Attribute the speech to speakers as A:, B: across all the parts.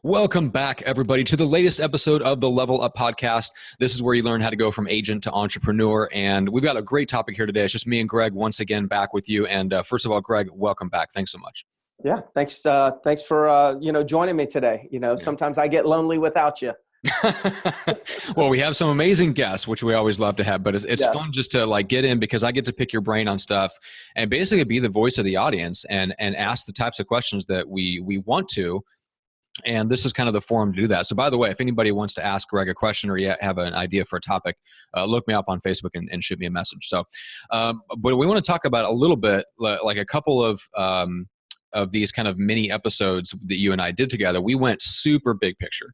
A: Welcome back, everybody, to the latest episode of the Level Up Podcast. This is where you learn how to go from agent to entrepreneur. And we've got a great topic here today. It's just me and Greg once again back with you. And first of all, Greg, welcome back. Thanks so much.
B: Yeah, thanks. Thanks for joining me today. Sometimes I get lonely without you.
A: Well, we have some amazing guests, which we always love to have, but it's
B: Yes.
A: fun just to get in because I get to pick your brain on stuff and basically be the voice of the audience and ask the types of questions that we want to. And this is kind of the forum to do that. So by the way, if anybody wants to ask Greg a question or you have an idea for a topic, look me up on Facebook and shoot me a message. So, but we want to talk about a little bit, like a couple of these kind of mini episodes that you and I did together. We went super big picture.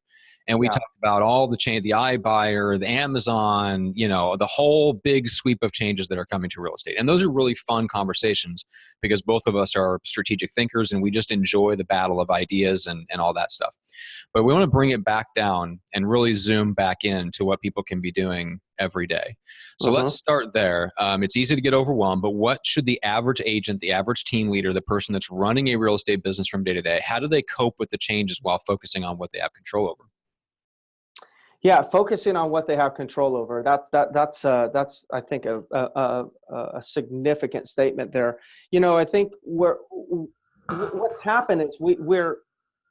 A: And we talked about all the change, the iBuyer, the Amazon, the whole big sweep of changes that are coming to real estate. And those are really fun conversations because both of us are strategic thinkers and we just enjoy the battle of ideas and all that stuff. But we want to bring it back down and really zoom back in to what people can be doing every day. So let's start there. It's easy to get overwhelmed, but what should the average agent, the average team leader, the person that's running a real estate business from day to day, how do they cope with the changes while focusing on what they have control over?
B: Yeah, focusing on what they have control over. That's I think a significant statement there. I think what's happened is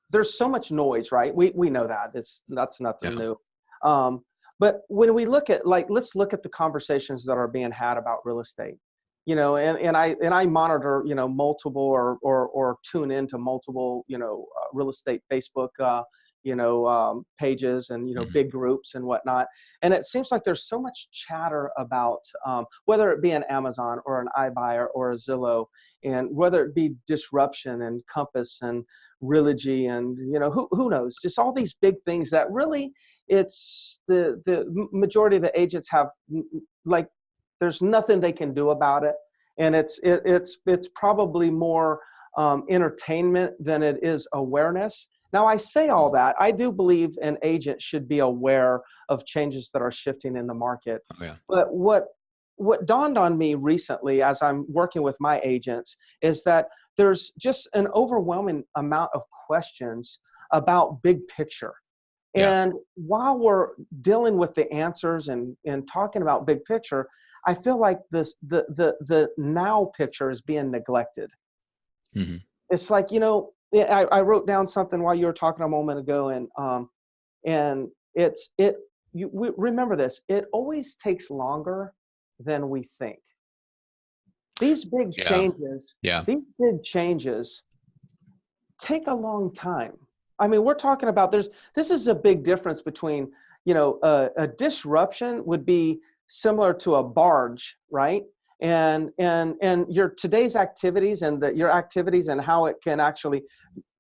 B: there's so much noise, right? We know that that's nothing new. But when we look at let's look at the conversations that are being had about real estate. And I monitor multiple or tune into multiple real estate Facebook pages and, big groups and whatnot. And it seems like there's so much chatter about whether it be an Amazon or an iBuyer or a Zillow, and whether it be disruption and Compass and Realogy and, who knows, just all these big things that really it's the majority of the agents have there's nothing they can do about it. And it's probably more entertainment than it is awareness. Now, I say all that. I do believe an agent should be aware of changes that are shifting in the market.
A: Oh, yeah.
B: But what dawned on me recently as I'm working with my agents is that there's just an overwhelming amount of questions about big picture.
A: Yeah.
B: And while we're dealing with the answers and talking about big picture, I feel like the now picture is being neglected.
A: Mm-hmm.
B: It's like, I wrote down something while you were talking a moment ago, and we remember this. It always takes longer than we think. These big changes, these big changes take a long time. I mean, we're talking about this is a big difference between, a disruption would be similar to a barge, right? And your today's activities and your activities and how it can actually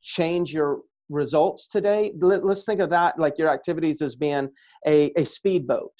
B: change your results today. Let's think of that like your activities as being a speedboat,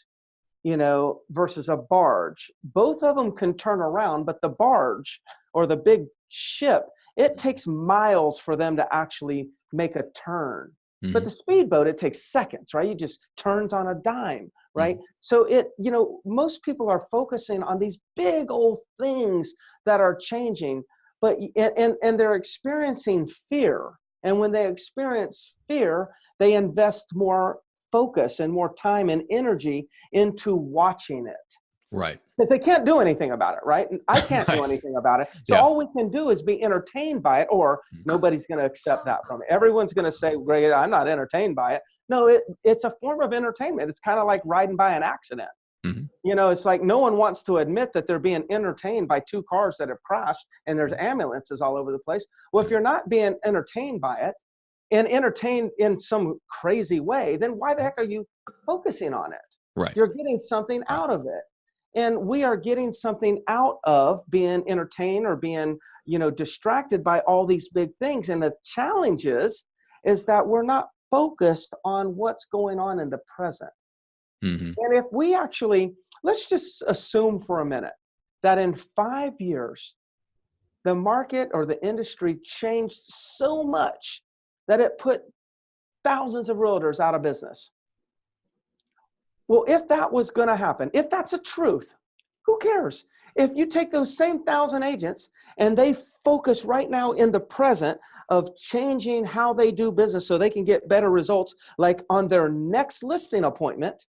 B: versus a barge. Both of them can turn around, but the barge or the big ship, it takes miles for them to actually make a turn. Mm-hmm. But the speedboat, it takes seconds, right? It just turns on a dime. Right. Mm-hmm. So most people are focusing on these big old things that are changing, but and they're experiencing fear. And when they experience fear, they invest more focus and more time and energy into watching it.
A: Right.
B: Because they can't do anything about it, right? And I can't do anything about it. So all we can do is be entertained by it, or nobody's going to accept that from it. Everyone's going to say, Greg, I'm not entertained by it. No, it's a form of entertainment. It's kind of like riding by an accident. Mm-hmm. It's like no one wants to admit that they're being entertained by two cars that have crashed and there's ambulances all over the place. Well, if you're not being entertained by it and entertained in some crazy way, then why the heck are you focusing on it?
A: Right.
B: You're getting something out of it. And we are getting something out of being entertained or being, distracted by all these big things. And the challenge is that we're not focused on what's going on in the present. Mm-hmm. And if we actually, let's just assume for a minute that in 5 years, the market or the industry changed so much that it put thousands of realtors out of business. Well, if that was going to happen, if that's a truth, who cares? If you take those same 1,000 agents and they focus right now in the present of changing how they do business so they can get better results, like on their next listing appointment,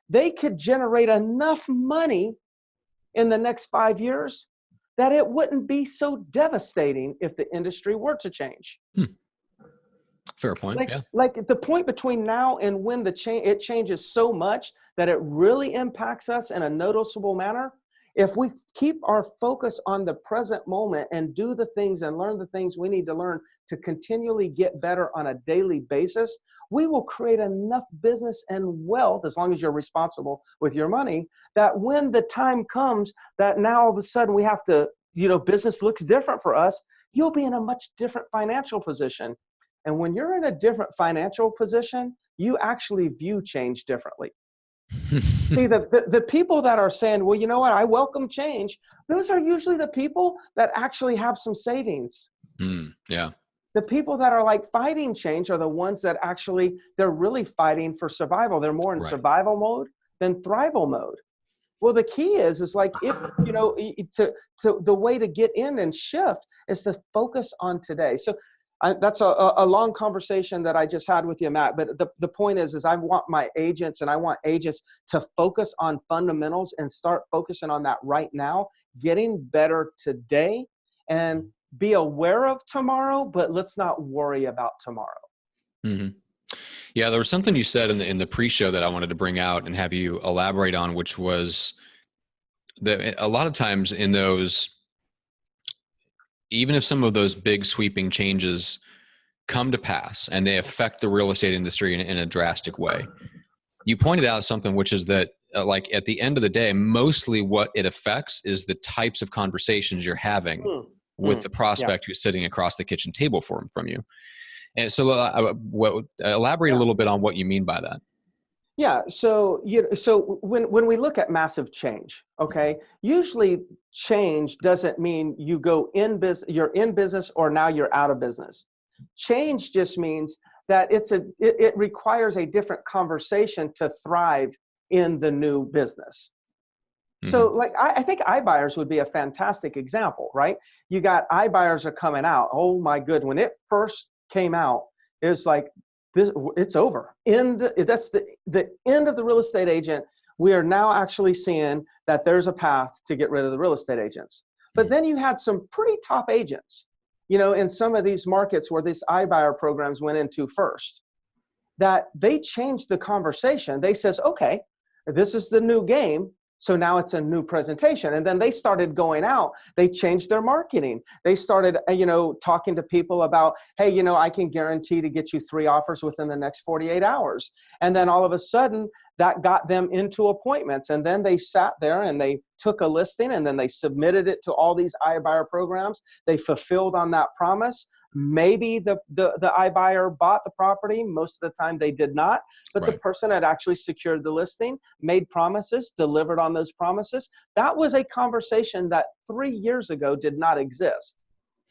B: they could generate enough money in the next 5 years that it wouldn't be so devastating if the industry were to change.
A: Fair point. Yeah.
B: Like the point between now and when it changes so much that it really impacts us in a noticeable manner. If we keep our focus on the present moment and do the things and learn the things we need to learn to continually get better on a daily basis, we will create enough business and wealth, as long as you're responsible with your money, that when the time comes that now all of a sudden we have to, business looks different for us, you'll be in a much different financial position. And when you're in a different financial position, you actually view change differently. See, the people that are saying, well, you know what, I welcome change, those are usually the people that actually have some savings.
A: Yeah.
B: The people that are like fighting change are the ones that actually, they're really fighting for survival. They're more in survival mode than thrival mode. Well, the key is like, if, the way to get in and shift is to focus on today. So that's a long conversation that I just had with you, Matt. But the point is I want my agents and I want agents to focus on fundamentals and start focusing on that right now, getting better today, and be aware of tomorrow, but let's not worry about tomorrow.
A: Mm-hmm. Yeah, there was something you said in the pre-show that I wanted to bring out and have you elaborate on, which was that a lot of times in those, even if some of those big sweeping changes come to pass and they affect the real estate industry in a drastic way, you pointed out something, which is that like at the end of the day, mostly what it affects is the types of conversations you're having with the prospect who's sitting across the kitchen table from you. And so elaborate a little bit on what you mean by that.
B: Yeah. So, so when we look at massive change, okay, usually change doesn't mean you go in business, you're in business, or now you're out of business. Change just means that it requires a different conversation to thrive in the new business. So like, I think iBuyers would be a fantastic example, right? You got iBuyers are coming out. Oh my good. When it first came out, it was like, it's over. That's the end of the real estate agent. We are now actually seeing that there's a path to get rid of the real estate agents. But then you had some pretty top agents, in some of these markets where these iBuyer programs went into first, that they changed the conversation. They says, okay, this is the new game. So now it's a new presentation. And then they started going out. They changed their marketing. They started, talking to people about, hey, I can guarantee to get you 3 offers within the next 48 hours. And then all of a sudden that got them into appointments. And then they sat there and they took a listing and then they submitted it to all these iBuyer programs. They fulfilled on that promise. Maybe the iBuyer bought the property. Most of the time they did not, but the person had actually secured the listing, made promises, delivered on those promises. That was a conversation that 3 years ago did not exist.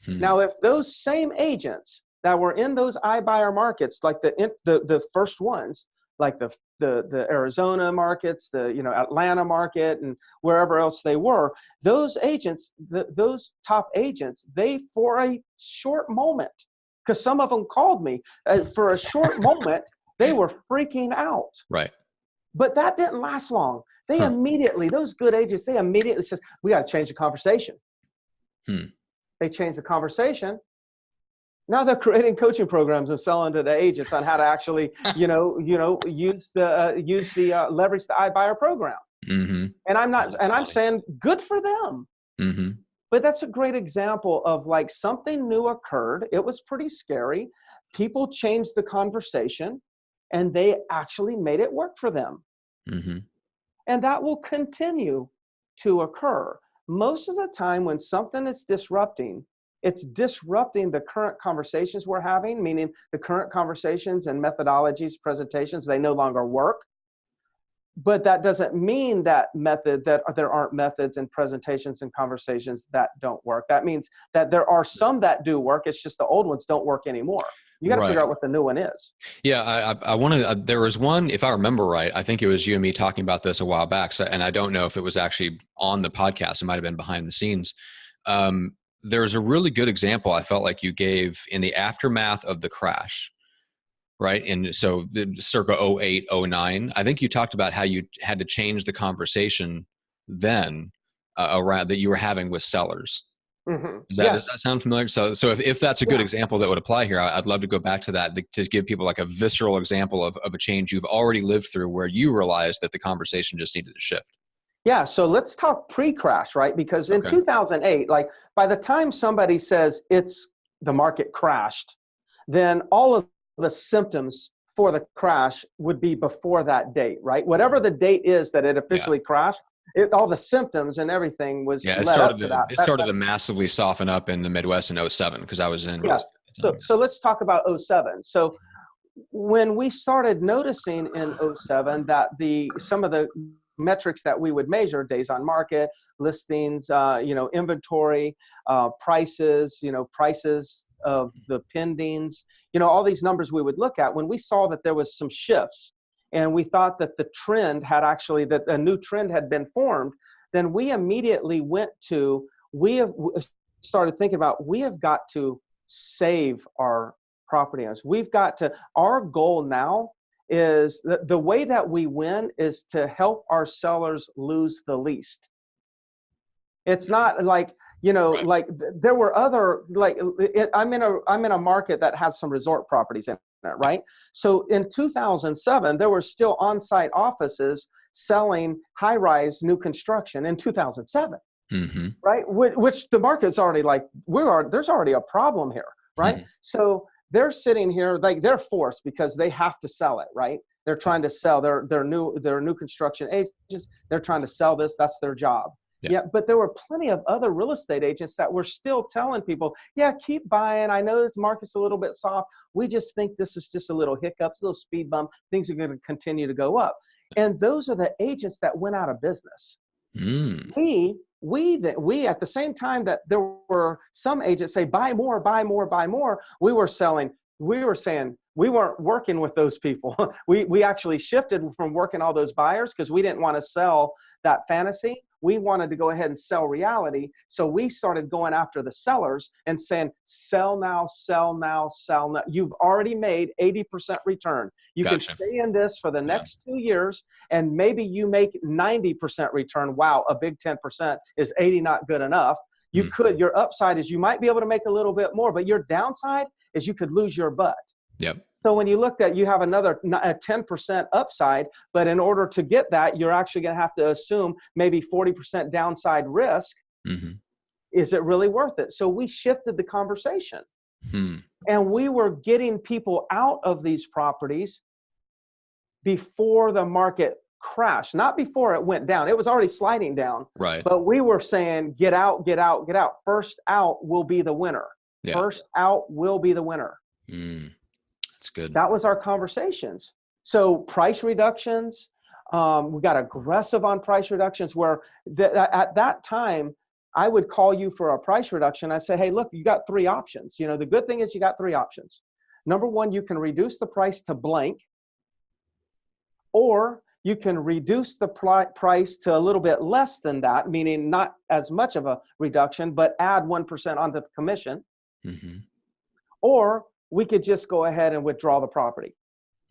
B: Now, if those same agents that were in those iBuyer markets, like the first ones, like the Arizona markets, the Atlanta market, and wherever else they were, those agents, those top agents, they, for a short moment, because some of them called me, for a short moment, they were freaking out.
A: Right.
B: But that didn't last long. They immediately, those good agents, they immediately said, we got to change the conversation. They changed the conversation. Now they're creating coaching programs and selling to the agents on how to actually, use the leverage the iBuyer program. And I'm saying good for them. But that's a great example of like something new occurred. It was pretty scary. People changed the conversation and they actually made it work for them. And that will continue to occur. Most of the time when something is disrupting, it's disrupting the current conversations we're having, meaning the current conversations and methodologies, presentations, they no longer work. But that doesn't mean that there aren't methods and presentations and conversations that don't work. That means that there are some that do work. It's just the old ones don't work anymore. You got to figure out what the new one is.
A: Yeah, I want to. There was one, if I remember right, I think it was you and me talking about this a while back, and I don't know if it was actually on the podcast. It might have been behind the scenes. There's a really good example I felt like you gave in the aftermath of the crash, right? And so circa 08, 09, I think you talked about how you had to change the conversation then around that you were having with sellers. Does
B: Yes.
A: that sound familiar? So if that's a good
B: Yeah.
A: example that would apply here, I'd love to go back to that to give people like a visceral example of a change you've already lived through where you realized that the conversation just needed to shift.
B: Yeah, so let's talk pre-crash, right? Because in
A: Okay.
B: 2008, like by the time somebody says it's the market crashed, then all of the symptoms for the crash would be before that date, right? Whatever the date is that it
A: Yeah.
B: officially crashed, all the symptoms and everything was
A: Yeah.
B: led up to that.
A: It started to massively soften up in the Midwest in 07 because I was in real
B: Yes.
A: estate at the time.
B: So let's talk about '07. So when we started noticing in '07 that some of the metrics that we would measure, days on market, listings, inventory, prices, prices of the pendings, all these numbers we would look at, when we saw that there was some shifts and we thought that the trend had actually, that a new trend had been formed, then we immediately started thinking about, we have got to save our property owners. Our goal now is the way that we win is to help our sellers lose the least. It's not like,
A: Right.
B: like there were other, I'm in a market that has some resort properties in it, right? So in 2007, there were still on-site offices selling high-rise new construction in 2007.
A: Mm-hmm.
B: Right? Which the market's already like, there's already a problem here, right?
A: Mm-hmm.
B: So they're sitting here, like they're forced because they have to sell it, right? They're trying to sell their new construction agents. They're trying to sell this. That's their job.
A: Yeah.
B: Yeah, but there were plenty of other real estate agents that were still telling people, yeah, keep buying. I know this market's a little bit soft. We just think this is just a little hiccup, a little speed bump. Things are going to continue to go up. And those are the agents that went out of business.
A: Mm.
B: We at the same time that there were some agents say buy more, buy more, buy more, we were saying we weren't working with those people. We actually shifted from working all those buyers because we didn't want to sell that fantasy. We wanted to go ahead and sell reality. So we started going after the sellers and saying, sell now, sell now, sell now. You've already made 80% return. You
A: Gotcha.
B: can stay in this for the next 2 years, and maybe you make 90% return. Wow, a big 10%. Is 80 not good enough? Your upside is you might be able to make a little bit more, but your downside is you could lose your butt.
A: Yep.
B: So when you looked at, you have another 10% upside, but in order to get that, you're actually going to have to assume maybe 40% downside risk.
A: Mm-hmm.
B: Is it really worth it? So we shifted the conversation. And we were getting people out of these properties before the market crashed, not before it went down. It was already sliding down.
A: Right.
B: But we were saying, get out, get out, get out. First out will be the winner.
A: Yeah.
B: First out will be the winner.
A: That's good.
B: That was our conversations. So price reductions, we got aggressive on price reductions where at that time, I would call you for a price reduction. I say, hey, look, you got 3 options. The good thing is you got 3 options. Number one, you can reduce the price to blank, or you can reduce the price to a little bit less than that, meaning not as much of a reduction, but add 1% onto the commission.
A: Mm-hmm.
B: Or we could just go ahead and withdraw the property.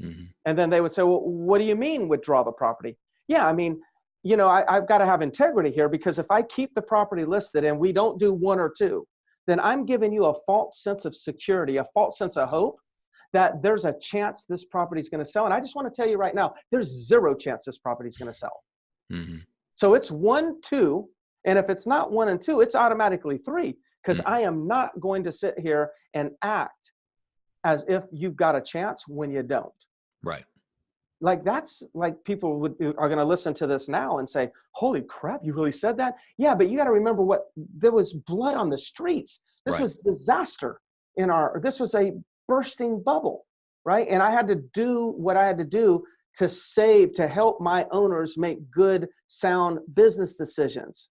A: Mm-hmm.
B: And then they would say, well, what do you mean withdraw the property? Yeah, I mean, I've got to have integrity here, because if I keep the property listed and we don't do 1 or 2, then I'm giving you a false sense of security, a false sense of hope that there's a chance this property is going to sell. And I just want to tell you right now, there's 0 chance this property is going to sell.
A: Mm-hmm.
B: So it's 1, 2. And if it's not 1 and 2, it's automatically 3, because I am not going to sit here and act as if you've got a chance when you don't.
A: Right.
B: Like that's like people are going to listen to this now and say, holy crap, you really said that? Yeah, but you got to remember there was blood on the streets. This was disaster this was a bursting bubble, right? And I had to do what I had to do to help my owners make good, sound business decisions.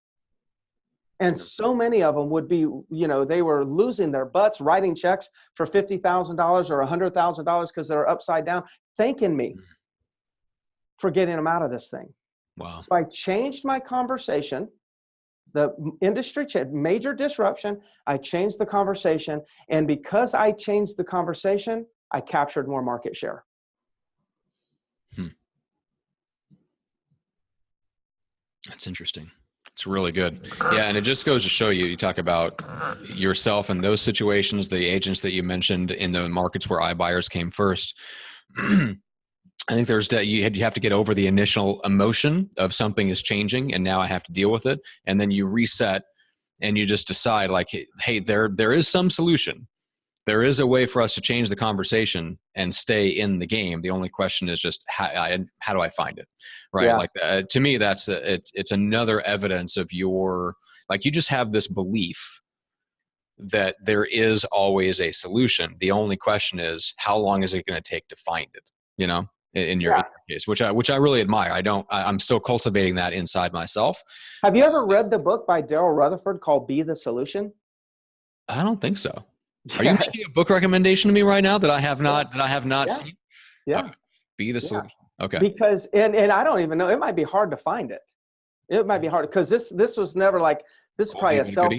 B: And so many of them would be, they were losing their butts, writing checks for $50,000 or $100,000 because they're upside down, thanking me for getting them out of this thing.
A: Wow.
B: So I changed my conversation. The industry major disruption. I changed the conversation, and because I changed the conversation, I captured more market share.
A: That's interesting. It's really good. Yeah, and it just goes to show you. You talk about yourself and those situations, the agents that you mentioned in the markets where iBuyers came first. I think you have to get over the initial emotion of something is changing and now I have to deal with it. And then you reset and you just decide like, hey, there is some solution. There is a way for us to change the conversation and stay in the game. The only question is just how do I find it? Right.
B: Yeah.
A: Like to me, it's another evidence of your, like, you just have this belief that there is always a solution. The only question is, how long is it going to take to find it? You know? In your case, which I really admire. I'm still cultivating that inside myself.
B: Have you ever read the book by Daryl Rutherford called Be the Solution?
A: I don't think so. Are you making a book recommendation to me right now that I have not seen?
B: Yeah.
A: Okay. Be the Solution. Okay.
B: Because and I don't even know, it might be hard to find it. It might be hard because this was never like, this is probably a self.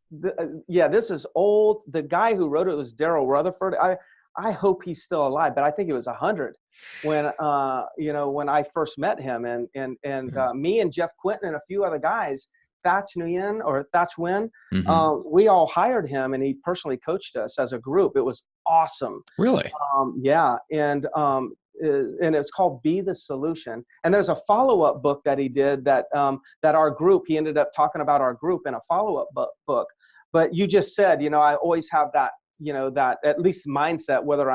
B: This is old. The guy who wrote it was Daryl Rutherford. I hope he's still alive, but I think it was 100 when when I first met him, and me and Jeff Quinton and a few other guys, Thach Nguyen, we all hired him, and he personally coached us as a group. It was awesome.
A: Really?
B: And it's called Be the Solution. And there's a follow-up book that he did that our group, he ended up talking about our group in a follow-up book. But you just said, I always have that, that at least mindset, whether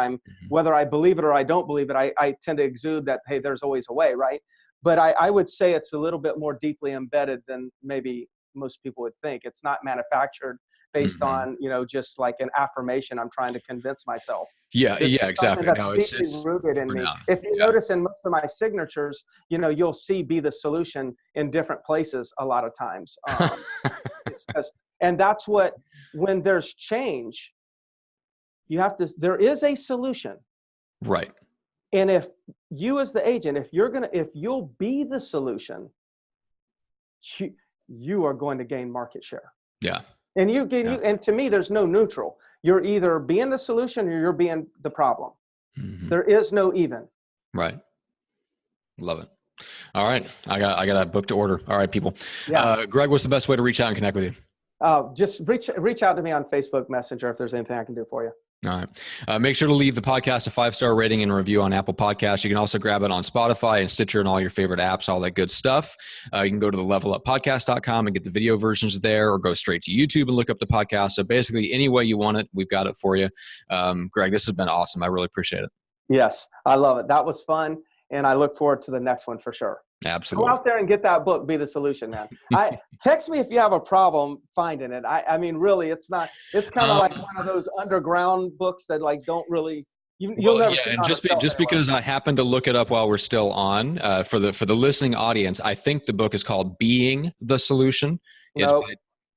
B: I believe it or I don't believe it, I tend to exude that, hey, there's always a way, right? But I would say it's a little bit more deeply embedded than maybe most people would think. It's not manufactured based on, just like an affirmation I'm trying to convince myself.
A: Yeah, exactly. No, it's
B: rooted in me. If you notice in most of my signatures, you'll see Be the Solution in different places a lot of times. And that's when there's change, there is a solution.
A: Right.
B: And if you as the agent, if you'll be the solution, you are going to gain market share.
A: Yeah.
B: And and to me, there's no neutral. You're either being the solution or you're being the problem. Mm-hmm. There is no even.
A: Right. Love it. All right. I got a book to order. All right, people.
B: Yeah.
A: Greg, what's the best way to reach out and connect with you?
B: Just reach out to me on Facebook Messenger if there's anything I can do for you.
A: All right. Make sure to leave the podcast a 5-star rating and review on Apple Podcasts. You can also grab it on Spotify and Stitcher and all your favorite apps, all that good stuff. You can go to the leveluppodcast.com and get the video versions there, or go straight to YouTube and look up the podcast. So basically, any way you want it, we've got it for you. Greg, this has been awesome. I really appreciate it.
B: Yes, I love it. That was fun, and I look forward to the next one for sure.
A: Absolutely.
B: Go out there and get that book, Be the Solution, man. Text me if you have a problem finding it. I mean, really, it's kind of like one of those underground books that like don't really, you'll never see.
A: And just because I happened to look it up while we're still on, for the listening audience, I think the book is called Being the Solution.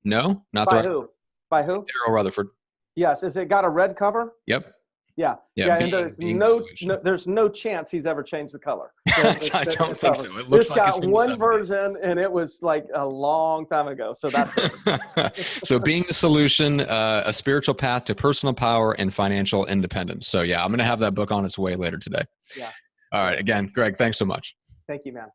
A: No, not
B: by who? By who?
A: Daryl Rutherford.
B: Yes. Is it got a red cover?
A: Yep.
B: Yeah. And there's no chance he's ever changed the color.
A: I don't think so. It looks like it's
B: got one version, and it was like a long time ago. So that's it.
A: So Being the Solution, a spiritual path to personal power and financial independence. So yeah, I'm going to have that book on its way later today.
B: Yeah.
A: All right. Again, Greg, thanks so much.
B: Thank you, man.